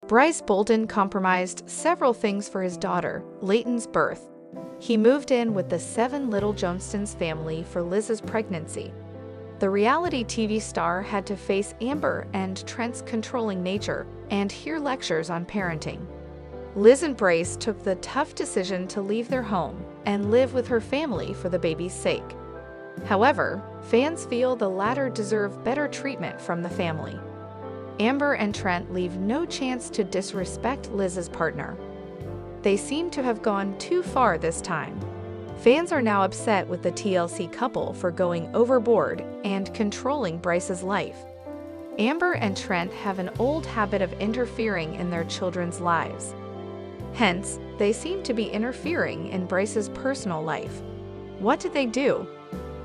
Bryce Bolden compromised several things for his daughter, Layton's birth. He moved in with the 7 Little Johnstons family for Liz's pregnancy. The reality TV star had to face Amber and Trent's controlling nature and hear lectures on parenting. Liz and Bryce took the tough decision to leave their home and live with her family for the baby's sake. However, fans feel the latter deserve better treatment from the family. Amber and Trent leave no chance to disrespect Liz's partner. They seem to have gone too far this time. Fans are now upset with the TLC couple for going overboard and controlling Bryce's life. Amber and Trent have an old habit of interfering in their children's lives. Hence, they seem to be interfering in Bryce's personal life. What did they do?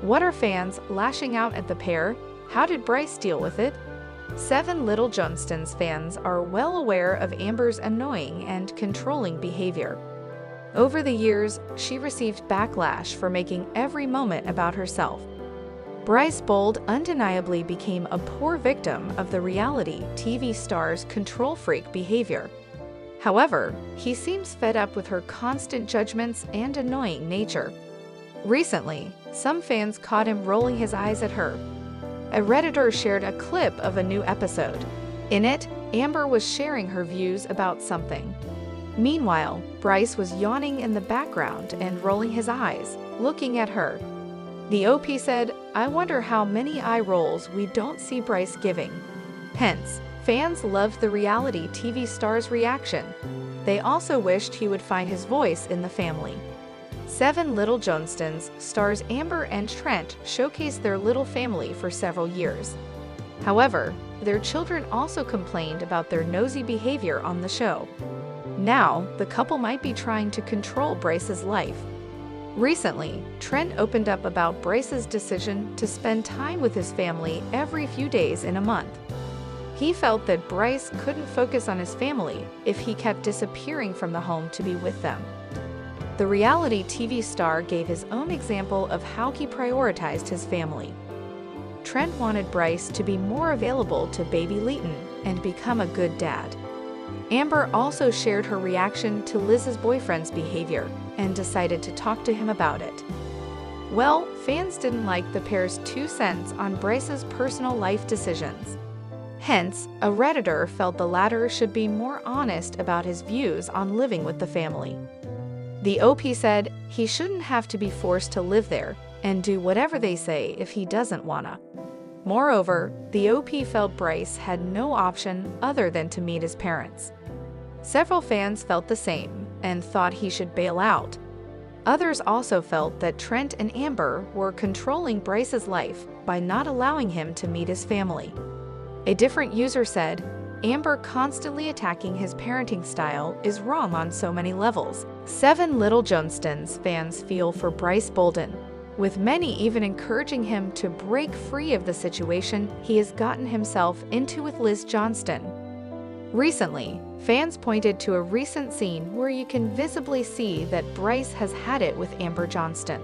What are fans lashing out at the pair? How did Bryce deal with it? 7 Little Johnstons fans are well aware of Amber's annoying and controlling behavior. Over the years, she received backlash for making every moment about herself. Bryce Bold undeniably became a poor victim of the reality TV star's control freak behavior. However, he seems fed up with her constant judgments and annoying nature. Recently, some fans caught him rolling his eyes at her. A Redditor shared a clip of a new episode. In it, Amber was sharing her views about something. Meanwhile, Bryce was yawning in the background and rolling his eyes, looking at her. The OP said, "I wonder how many eye rolls we don't see Bryce giving." Hence, fans loved the reality TV star's reaction. They also wished he would find his voice in the family. 7 Little Johnstons stars Amber and Trent showcased their little family for several years. However, their children also complained about their nosy behavior on the show. Now, the couple might be trying to control Bryce's life. Recently, Trent opened up about Bryce's decision to spend time with his family every few days in a month. He felt that Bryce couldn't focus on his family if he kept disappearing from the home to be with them. The reality TV star gave his own example of how he prioritized his family. Trent wanted Bryce to be more available to baby Layton and become a good dad. Amber also shared her reaction to Liz's boyfriend's behavior and decided to talk to him about it. Well, fans didn't like the pair's 2 cents on Bryce's personal life decisions. Hence, a Redditor felt the latter should be more honest about his views on living with the family. The OP said he shouldn't have to be forced to live there and do whatever they say if he doesn't wanna. Moreover, the OP felt Bryce had no option other than to meet his parents. Several fans felt the same and thought he should bail out. Others also felt that Trent and Amber were controlling Bryce's life by not allowing him to meet his family. A different user said, "Amber constantly attacking his parenting style is wrong on so many levels." 7 Little Johnstons fans feel for Bryce Bolden, with many even encouraging him to break free of the situation he has gotten himself into with Liz Johnston. Recently, fans pointed to a recent scene where you can visibly see that Bryce has had it with Amber Johnston.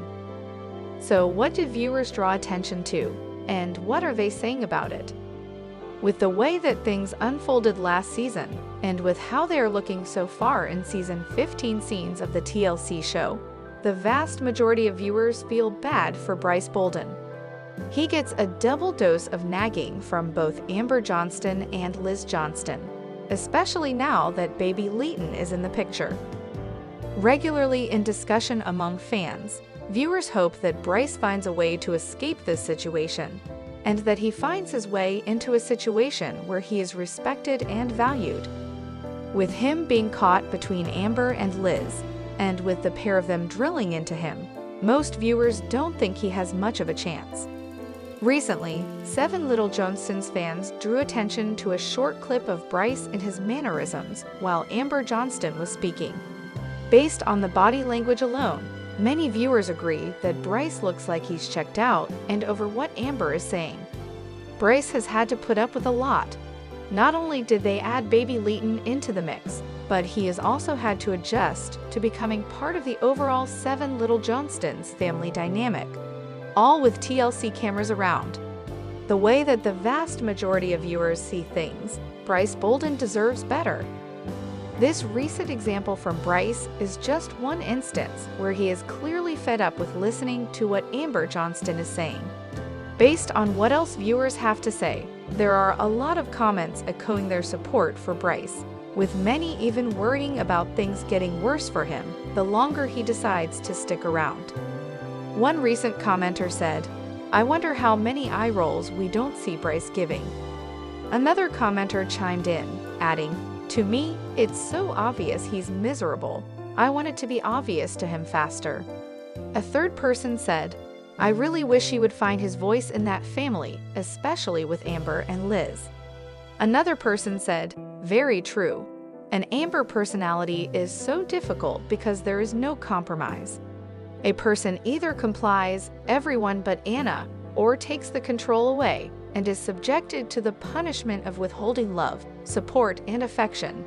So what did viewers draw attention to, and what are they saying about it? With the way that things unfolded last season, and with how they are looking so far in season 15 scenes of the TLC show, the vast majority of viewers feel bad for Bryce Bolden. He gets a double dose of nagging from both Amber Johnston and Liz Johnston, especially now that baby Layton is in the picture. Regularly in discussion among fans, viewers hope that Bryce finds a way to escape this situation, and that he finds his way into a situation where he is respected and valued. With him being caught between Amber and Liz, and with the pair of them drilling into him, most viewers don't think he has much of a chance. Recently, 7 Little Johnstons fans drew attention to a short clip of Bryce and his mannerisms while Amber Johnston was speaking. Based on the body language alone, many viewers agree that Bryce looks like he's checked out and over what Amber is saying. Bryce has had to put up with a lot. Not only did they add baby Layton into the mix, but he has also had to adjust to becoming part of the overall 7 Little Johnstons family dynamic, all with TLC cameras around. The way that the vast majority of viewers see things, Bryce Bolden deserves better. This recent example from Bryce is just one instance where he is clearly fed up with listening to what Amber Johnston is saying. Based on what else viewers have to say, there are a lot of comments echoing their support for Bryce, with many even worrying about things getting worse for him the longer he decides to stick around. One recent commenter said, "I wonder how many eye rolls we don't see Bryce giving." Another commenter chimed in, adding, "To me, it's so obvious he's miserable. I want it to be obvious to him faster." A third person said, "I really wish he would find his voice in that family, especially with Amber and Liz." Another person said, "Very true. An Amber personality is so difficult because there is no compromise. A person either complies, everyone but Anna, or takes the control away and is subjected to the punishment of withholding love, support, and affection.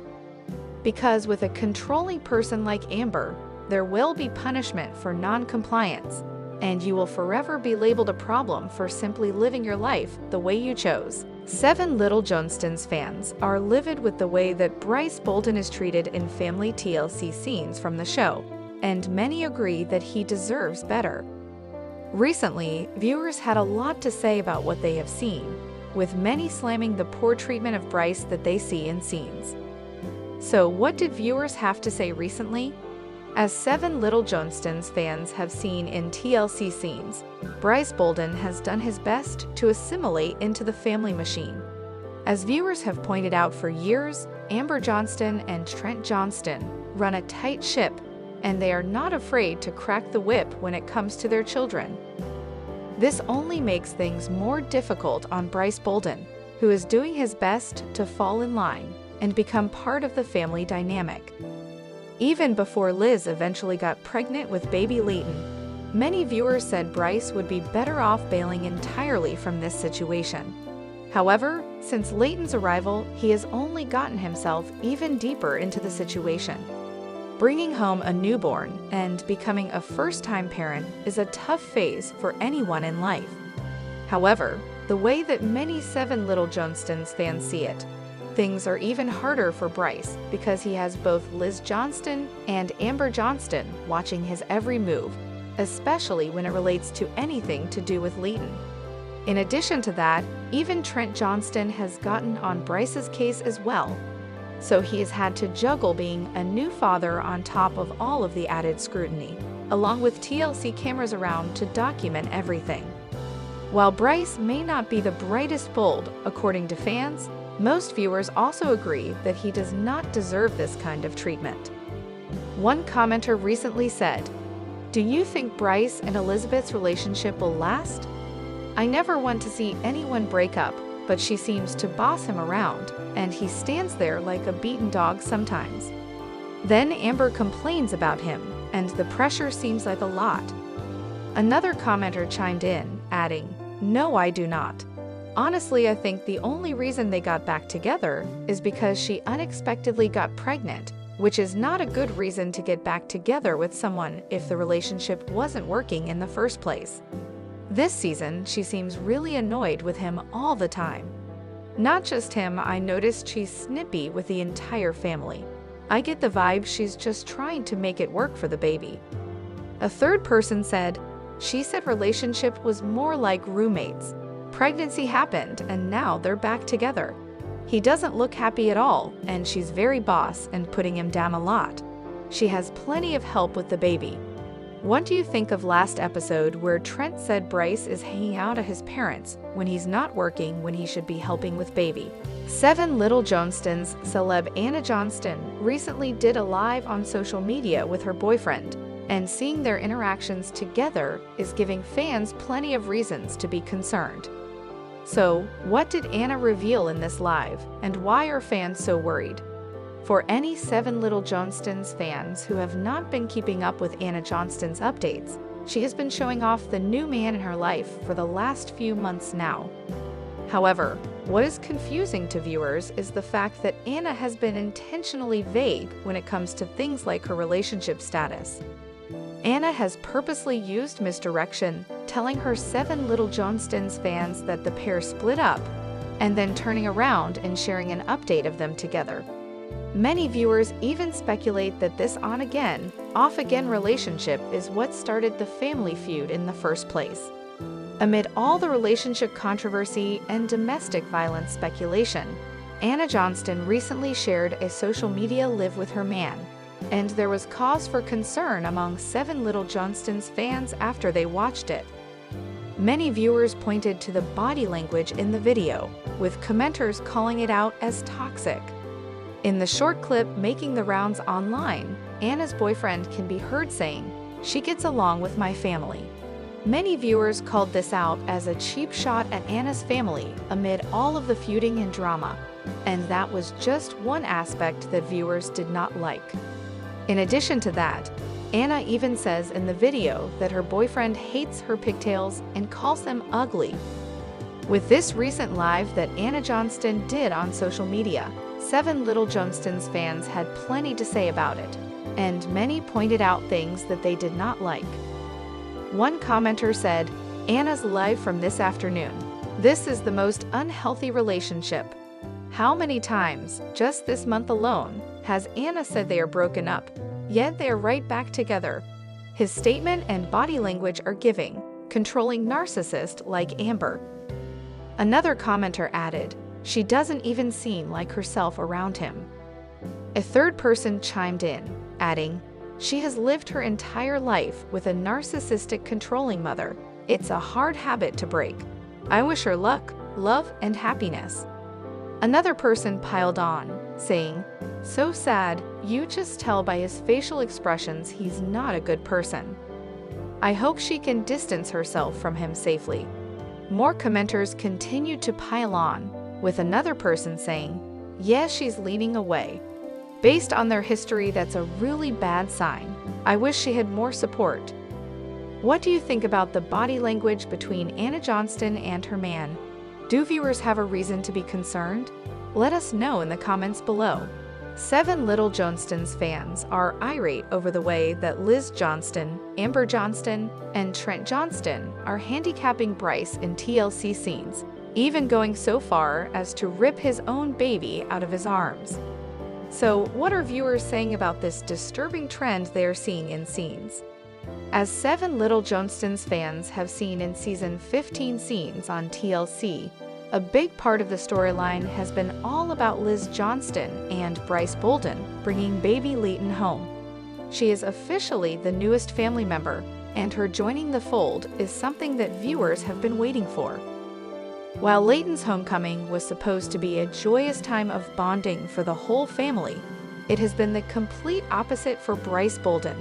Because with a controlling person like Amber, there will be punishment for non-compliance, and you will forever be labeled a problem for simply living your life the way you chose." 7 Little Johnstons fans are livid with the way that Bryce Bolden is treated in family TLC scenes from the show, and many agree that he deserves better. Recently, viewers had a lot to say about what they have seen, with many slamming the poor treatment of Bryce that they see in scenes. So what did viewers have to say recently? As 7 Little Johnstons fans have seen in TLC scenes, Bryce Bolden has done his best to assimilate into the family machine. As viewers have pointed out for years, Amber Johnston and Trent Johnston run a tight ship, and they are not afraid to crack the whip when it comes to their children. This only makes things more difficult on Bryce Bolden, who is doing his best to fall in line and become part of the family dynamic. Even before Liz eventually got pregnant with baby Leighton, many viewers said Bryce would be better off bailing entirely from this situation. However, since Leighton's arrival, he has only gotten himself even deeper into the situation. Bringing home a newborn and becoming a first-time parent is a tough phase for anyone in life. However, the way that many 7 Little Johnstons fans see it, things are even harder for Bryce because he has both Liz Johnston and Amber Johnston watching his every move, especially when it relates to anything to do with Leighton. In addition to that, even Trent Johnston has gotten on Bryce's case as well, so he has had to juggle being a new father on top of all of the added scrutiny, along with TLC cameras around to document everything. While Bryce may not be the brightest bulb, according to fans, most viewers also agree that he does not deserve this kind of treatment. One commenter recently said, "Do you think Bryce and Elizabeth's relationship will last? I never want to see anyone break up, but she seems to boss him around, and he stands there like a beaten dog sometimes." Then Amber complains about him, and the pressure seems like a lot. Another commenter chimed in, adding, "No, I do not. Honestly, I think the only reason they got back together is because she unexpectedly got pregnant, which is not a good reason to get back together with someone if the relationship wasn't working in the first place. This season, she seems really annoyed with him all the time. Not just him, I noticed she's snippy with the entire family. I get the vibe she's just trying to make it work for the baby." A third person said, "She said relationship was more like roommates. Pregnancy happened, and now they're back together. He doesn't look happy at all, and she's very boss and putting him down a lot. She has plenty of help with the baby." What do you think of last episode where Trent said Bryce is hanging out at his parents' when he's not working when he should be helping with baby? 7 Little Johnstons celeb Anna Johnston recently did a live on social media with her boyfriend, and seeing their interactions together is giving fans plenty of reasons to be concerned. So, what did Anna reveal in this live, and why are fans so worried? For any 7 Little Johnstons fans who have not been keeping up with Anna Johnston's updates, she has been showing off the new man in her life for the last few months now. However, what is confusing to viewers is the fact that Anna has been intentionally vague when it comes to things like her relationship status. Anna has purposely used misdirection, telling her 7 Little Johnstons fans that the pair split up, and then turning around and sharing an update of them together. Many viewers even speculate that this on-again, off-again relationship is what started the family feud in the first place. Amid all the relationship controversy and domestic violence speculation, Anna Johnston recently shared a social media live with her man, and there was cause for concern among 7 Little Johnstons fans after they watched it. Many viewers pointed to the body language in the video, with commenters calling it out as toxic. In the short clip making the rounds online, Anna's boyfriend can be heard saying, "She gets along with my family." Many viewers called this out as a cheap shot at Anna's family amid all of the feuding and drama, and that was just one aspect that viewers did not like. In addition to that, Anna even says in the video that her boyfriend hates her pigtails and calls them ugly. With this recent live that Anna Johnston did on social media, 7 Little Johnstons fans had plenty to say about it, and many pointed out things that they did not like. One commenter said, "Anna's live from this afternoon. This is the most unhealthy relationship. How many times, just this month alone, has Anna said they are broken up, yet they are right back together? His statement and body language are giving, controlling narcissist like Amber." Another commenter added, "She doesn't even seem like herself around him." A third person chimed in, adding, "She has lived her entire life with a narcissistic controlling mother. It's a hard habit to break. I wish her luck, love, and happiness." Another person piled on, saying, "So sad, you just tell by his facial expressions he's not a good person. I hope she can distance herself from him safely." More commenters continued to pile on, with another person saying, "Yeah, she's leaning away. Based on their history, that's a really bad sign. I wish she had more support." What do you think about the body language between Anna Johnston and her man? Do viewers have a reason to be concerned? Let us know in the comments below. 7 Little Johnstons fans are irate over the way that Liz Johnston, Amber Johnston, and Trent Johnston are handicapping Bryce in TLC scenes, even going so far as to rip his own baby out of his arms. So, what are viewers saying about this disturbing trend they are seeing in scenes? As 7 Little Johnstons fans have seen in season 15 scenes on TLC, a big part of the storyline has been all about Liz Johnston and Bryce Bolden bringing baby Leighton home. She is officially the newest family member, and her joining the fold is something that viewers have been waiting for. While Leighton's homecoming was supposed to be a joyous time of bonding for the whole family, it has been the complete opposite for Bryce Bolden.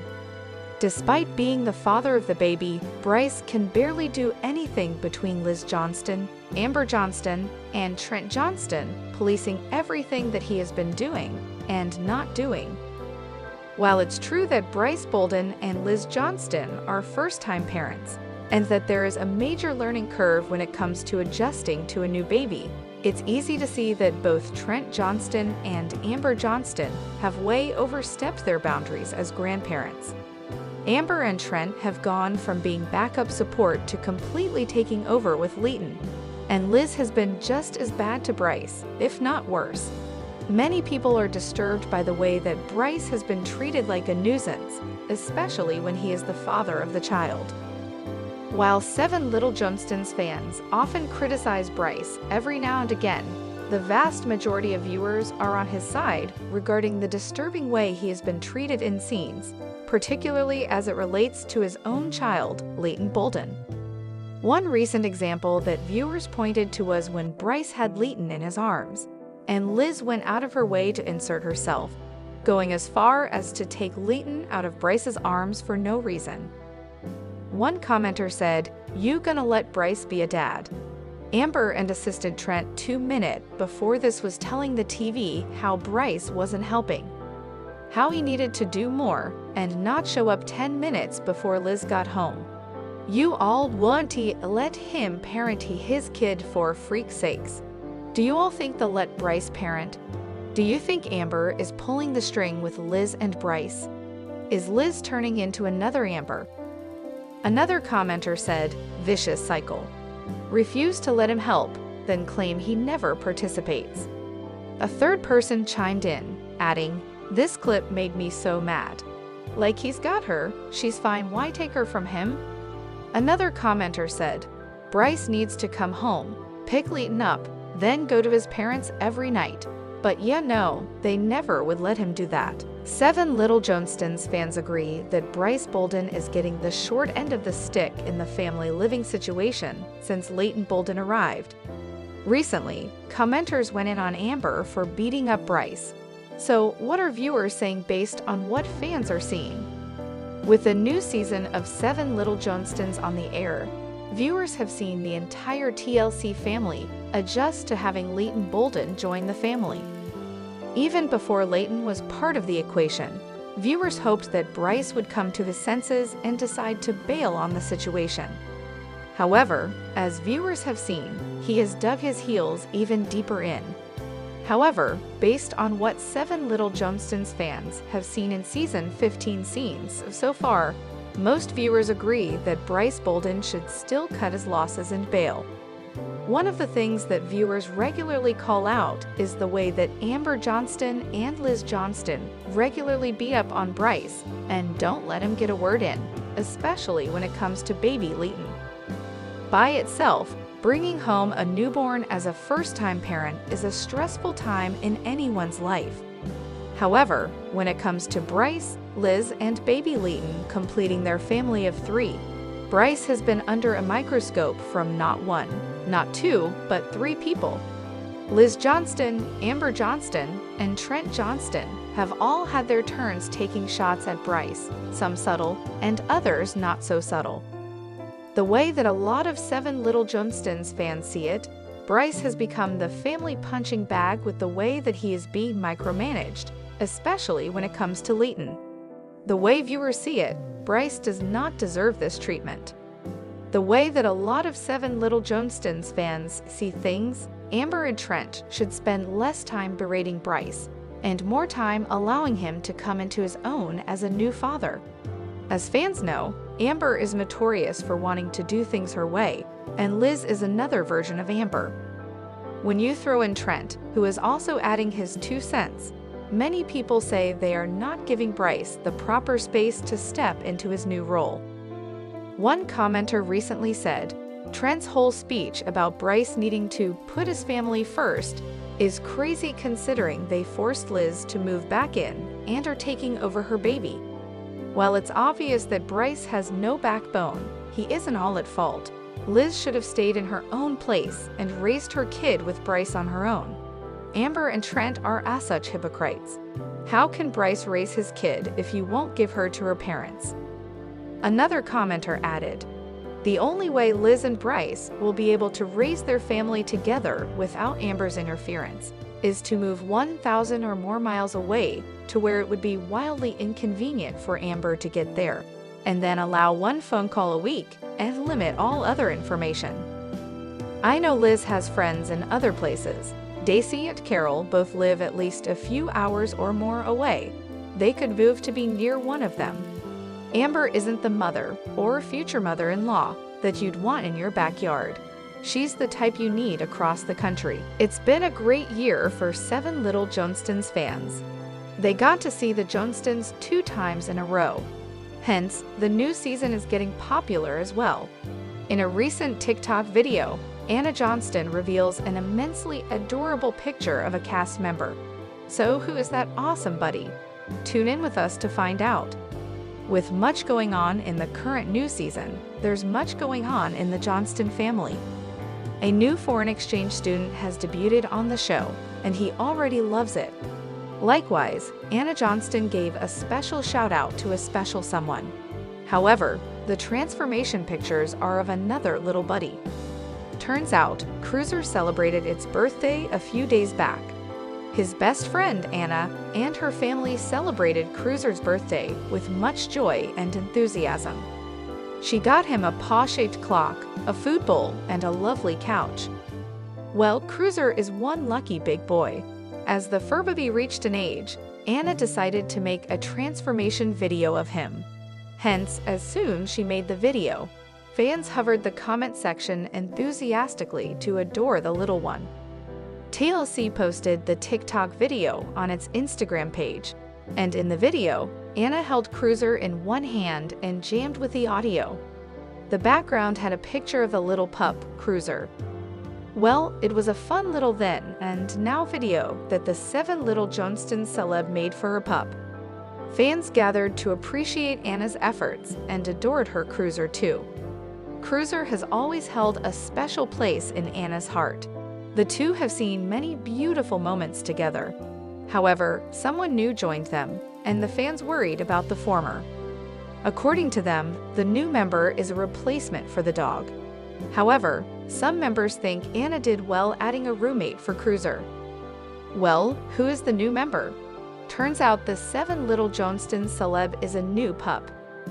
Despite being the father of the baby, Bryce can barely do anything between Liz Johnston, Amber Johnston, and Trent Johnston, policing everything that he has been doing and not doing. While it's true that Bryce Bolden and Liz Johnston are first-time parents, and that there is a major learning curve when it comes to adjusting to a new baby, it's easy to see that both Trent Johnston and Amber Johnston have way overstepped their boundaries as grandparents. Amber and Trent have gone from being backup support to completely taking over with Leighton, and Liz has been just as bad to Bryce, if not worse. Many people are disturbed by the way that Bryce has been treated like a nuisance, especially when he is the father of the child. While 7 Little Johnstons fans often criticize Bryce every now and again, the vast majority of viewers are on his side regarding the disturbing way he has been treated in scenes, particularly as it relates to his own child, Leighton Bolden. One recent example that viewers pointed to was when Bryce had Leighton in his arms, and Liz went out of her way to insert herself, going as far as to take Leighton out of Bryce's arms for no reason. One commenter said, "You gonna let Bryce be a dad?" Amber and assistant Trent 2 minutes before this was telling the TV how Bryce wasn't helping, how he needed to do more and not show up 10 minutes before Liz got home. "You all want to let him parent his kid for freak's sakes." Do you all think they'll let Bryce parent? Do you think Amber is pulling the string with Liz and Bryce? Is Liz turning into another Amber? Another commenter said, "Vicious cycle. Refuse to let him help, then claim he never participates." A third person chimed in, adding, "This clip made me so mad. Like he's got her, she's fine, why take her from him?" Another commenter said, "Bryce needs to come home, pick Leighton up, then go to his parents every night." But yeah, no, they never would let him do that. 7 Little Johnstons fans agree that Bryce Bolden is getting the short end of the stick in the family living situation since Leighton Bolden arrived. Recently, commenters went in on Amber for beating up Bryce. So what are viewers saying based on what fans are seeing? With the new season of 7 Little Johnstons on the air, viewers have seen the entire TLC family adjust to having Leighton Bolden join the family. Even before Leighton was part of the equation, viewers hoped that Bryce would come to his senses and decide to bail on the situation. However, as viewers have seen, he has dug his heels even deeper in. However, based on what 7 Little Johnstons fans have seen in season 15 scenes so far, most viewers agree that Bryce Bolden should still cut his losses and bail. One of the things that viewers regularly call out is the way that Amber Johnston and Liz Johnston regularly beat up on Bryce and don't let him get a word in, especially when it comes to baby Leighton. By itself, bringing home a newborn as a first-time parent is a stressful time in anyone's life. However, when it comes to Bryce, Liz, and baby Leighton completing their family of 3, Bryce has been under a microscope from not 1, not 2, but 3 people. Liz Johnston, Amber Johnston, and Trent Johnston have all had their turns taking shots at Bryce, some subtle and others not so subtle. The way that a lot of 7 Little Johnstons fans see it, Bryce has become the family punching bag with the way that he is being micromanaged, especially when it comes to Leighton. The way viewers see it, Bryce does not deserve this treatment. The way that a lot of 7 Little Johnstons fans see things, Amber and Trent should spend less time berating Bryce and more time allowing him to come into his own as a new father. As fans know, Amber is notorious for wanting to do things her way, and Liz is another version of Amber. When you throw in Trent, who is also adding his 2 cents, many people say they are not giving Bryce the proper space to step into his new role. One commenter recently said, "Trent's whole speech about Bryce needing to put his family first is crazy considering they forced Liz to move back in and are taking over her baby. While it's obvious that Bryce has no backbone, he isn't all at fault. Liz should have stayed in her own place and raised her kid with Bryce on her own. Amber and Trent are as such hypocrites. How can Bryce raise his kid if you won't give her to her parents?" Another commenter added, "The only way Liz and Bryce will be able to raise their family together without Amber's interference is to move 1,000 or more miles away to where it would be wildly inconvenient for Amber to get there, and then allow 1 phone call a week and limit all other information. I know Liz has friends in other places. Daisy and Carol both live at least a few hours or more away. They could move to be near one of them. Amber isn't the mother or future mother-in-law that you'd want in your backyard. She's the type you need across the country." It's been a great year for 7 Little Johnstons fans. They got to see the Johnstons 2 times in a row. Hence, the new season is getting popular as well. In a recent TikTok video, Anna Johnston reveals an immensely adorable picture of a cast member. So who is that awesome buddy? Tune in with us to find out. With much going on in the current new season, there's much going on in the Johnston family. A new foreign exchange student has debuted on the show, and he already loves it. Likewise, Anna Johnston gave a special shout-out to a special someone. However, the transformation pictures are of another little buddy. Turns out, Cruiser celebrated its birthday a few days back. His best friend, Anna, and her family celebrated Cruiser's birthday with much joy and enthusiasm. She got him a paw-shaped clock, a food bowl, and a lovely couch. Well, Cruiser is one lucky big boy. As the fur baby reached an age, Anna decided to make a transformation video of him. Hence, as soon she made the video, fans hovered the comment section enthusiastically to adore the little one. TLC posted the TikTok video on its Instagram page, and in the video, Anna held Cruiser in one hand and jammed with the audio. The background had a picture of the little pup, Cruiser. Well, it was a fun little then and now video that the 7 Little Johnstons celeb made for her pup. Fans gathered to appreciate Anna's efforts and adored her Cruiser too. Cruiser has always held a special place in Anna's heart. The two have seen many beautiful moments together. However, someone new joined them, and the fans worried about the former. According to them, the new member is a replacement for the dog. However, some members think Anna did well adding a roommate for Cruiser. Well, who is the new member? Turns out the 7 Little Johnstons celeb is a new pup.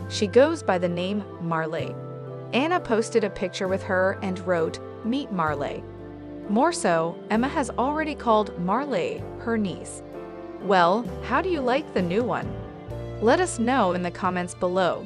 She goes by the name Marley. Anna posted a picture with her and wrote, "Meet Marley." More so, Emma has already called Marley her niece. Well, how do you like the new one? Let us know in the comments below.